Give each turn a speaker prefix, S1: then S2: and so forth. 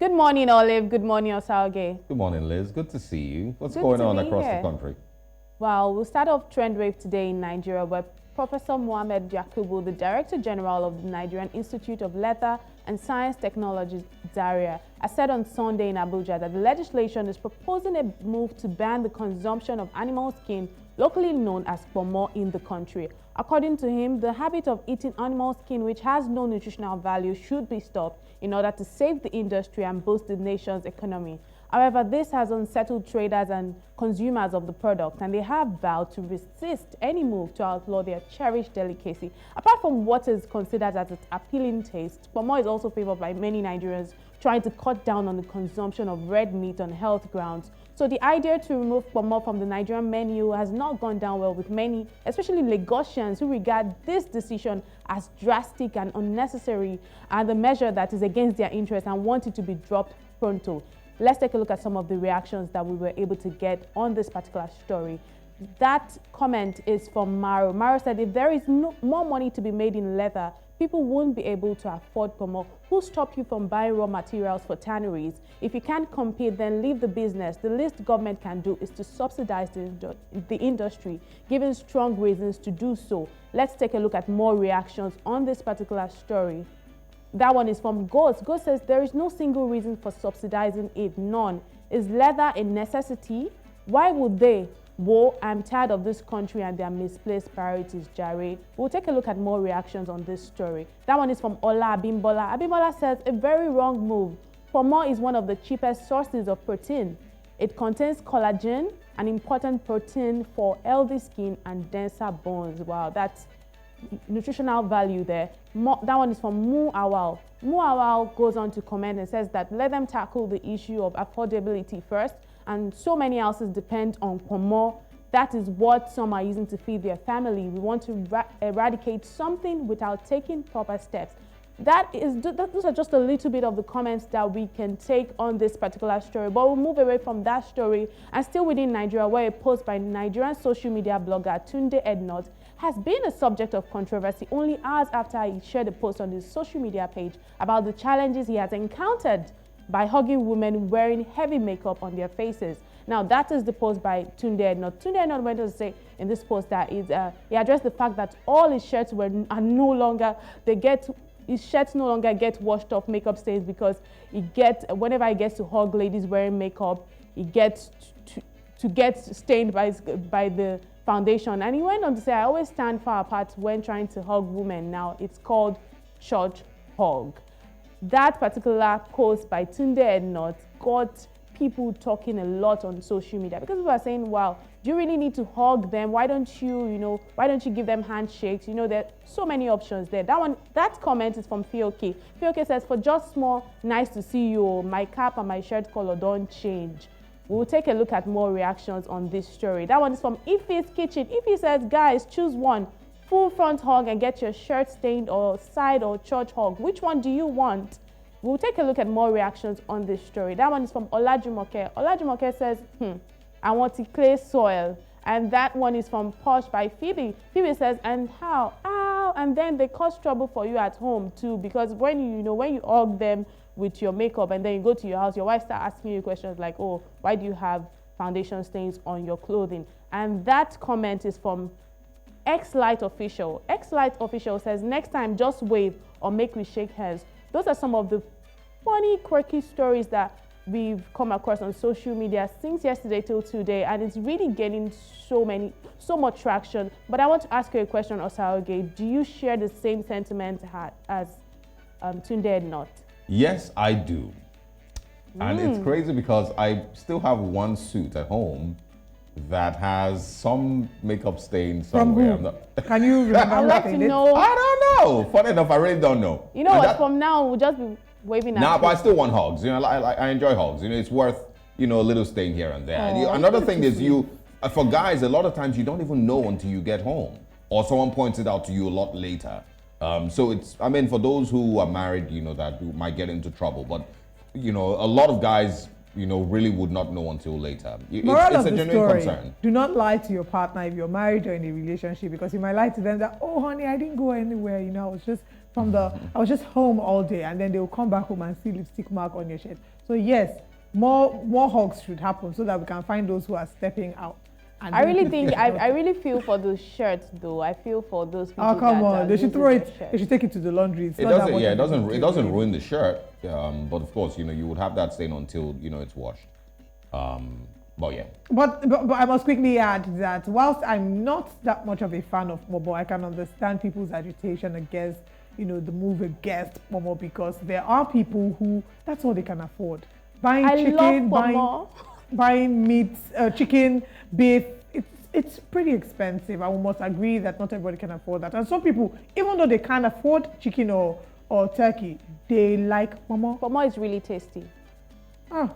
S1: Good morning, Olive. Good morning, Osalge.
S2: Good morning, Liz. Good to see you. What's
S1: Good
S2: going
S1: to
S2: on
S1: be
S2: across
S1: here.
S2: the country?
S1: Well, we'll start off Trend Wave today in Nigeria, where Professor Muhammad Yakubu, the Director General of the Nigerian Institute of Leather and Science Technology, Zaria, has said on Sunday in Abuja that the legislation is proposing a move to ban the consumption of animal skin, locally known as Ponmo, in the country. According to him, the habit of eating animal skin, which has no nutritional value, should be stopped in order to save the industry and boost the nation's economy. However, this has unsettled traders and consumers of the product, and they have vowed to resist any move to outlaw their cherished delicacy. Apart from what is considered as its appealing taste, Ponmo is also favored by many Nigerians trying to cut down on the consumption of red meat on health grounds. So the idea to remove Ponmo from the Nigerian menu has not gone down well with many, especially Lagosians, who regard this decision as drastic and unnecessary and the measure that is against their interest and want it to be dropped pronto. Let's take a look at some of the reactions that we were able to get on this particular story. That comment is from Maro. Maro said, if there is more money to be made in leather, people won't be able to afford Ponmo. Who stop you from buying raw materials for tanneries? If you can't compete, then leave the business. The least government can do is to subsidize the industry, giving strong reasons to do so. Let's take a look at more reactions on this particular story. That one is from Ghost. Ghost says, there is no single reason for subsidizing it, none. Is leather a necessity? Why would they? Whoa, I'm tired of this country and their misplaced priorities, Jared. We'll take a look at more reactions on this story. That one is from Ola Abimbola. Abimbola says, a very wrong move. Ponmo is one of the cheapest sources of protein. It contains collagen, an important protein for healthy skin and denser bones. Wow, that's nutritional value there. That one is from Mu Awal. Mu Awal goes on to comment and says that let them tackle the issue of affordability first, and so many houses depend on Ponmo. That is what some are using to feed their family. We want to eradicate something without taking proper steps. Those are just a little bit of the comments that we can take on this particular story, but we'll move away from that story and still within Nigeria, where a post by Nigerian social media blogger Tunde Ednut has been a subject of controversy only hours after he shared a post on his social media page about the challenges he has encountered by hugging women wearing heavy makeup on their faces. Now, that is the post by Tunde Ednut. Tunde Ednut went on to say in this post that he addressed the fact that all his shirts are no longer, his shirts no longer get washed off makeup stains because whenever he gets to hug ladies wearing makeup, he gets to get stained by the foundation. And he went on to say, I always stand far apart when trying to hug women. Now it's called church hug. That particular post by Tunde Ednut got people talking a lot on social media because people are saying, wow, do you really need to hug them? Why don't you give them handshakes? There are so many options there. That comment is from Fioke. Fioke says, for just small, nice to see you. My cap and my shirt color don't change. We'll take a look at more reactions on this story. That one is from Ife's Kitchen. Ife says, guys, choose one. Full front hug and get your shirt stained, or side or church hug. Which one do you want? We'll take a look at more reactions on this story. That one is from Olajumoke. Olajumoke says, I want to clay soil. And that one is from Posh by Phoebe. Phoebe says, and how? Ow! And then they cause trouble for you at home too, because when you hug them with your makeup and then you go to your house, your wife starts asking you questions like, oh, why do you have foundation stains on your clothing? And that comment is from X-Light Official. X-Light Official says, next time just wave or make we shake hands. Those are some of the funny, quirky stories that we've come across on social media since yesterday till today, and it's really getting so much traction. But I want to ask you a question, Osaoge. Do you share the same sentiment as Tunde Ednut?
S2: Yes, I do. And it's crazy because I still have one suit at home that has some makeup stain somewhere.
S3: Can you remember?
S1: I'd like to know.
S2: I don't know. Funny enough, I really don't know.
S1: You know what? From now, we'll just be waving at
S2: Nah, but I still want hugs. I enjoy hugs. It's worth, a little stain here and there.
S1: Oh,
S2: another thing is for guys, a lot of times you don't even know until you get home, or someone points it out to you a lot later. So for those who are married, that who might get into trouble, but a lot of guys, really would not know until later.
S3: Moral
S2: it's a genuine concern.
S3: Do not lie to your partner if you're married or in a relationship, because you might lie to them that, oh honey, I didn't go anywhere, I was just from the, I was just home all day, and then they'll come back home and see lipstick mark on your shirt. So yes, more hugs should happen so that we can find those who are stepping out. And
S1: I really think, I really feel for those shirts though. I feel for those people.
S3: Oh, come on. They should throw it,
S1: shirt.
S3: they should take it to the laundry. It's
S2: It
S3: not that
S2: doesn't.
S3: much
S2: Yeah,
S3: of
S2: it
S3: a
S2: doesn't.
S3: big
S2: It
S3: deal,
S2: doesn't
S3: really.
S2: ruin the shirt. But of course, you would have that stain until it's washed. But yeah.
S3: But I must quickly add that whilst I'm not that much of a fan of Momo, I can understand people's agitation against, the move against Momo, because there are people who, that's all they can afford. Buying chicken, buying meat, chicken, beef, it's pretty expensive. I must agree that not everybody can afford that. And some people, even though they can't afford chicken or turkey, they like Momo.
S1: Ponmo is really tasty.
S3: Ah,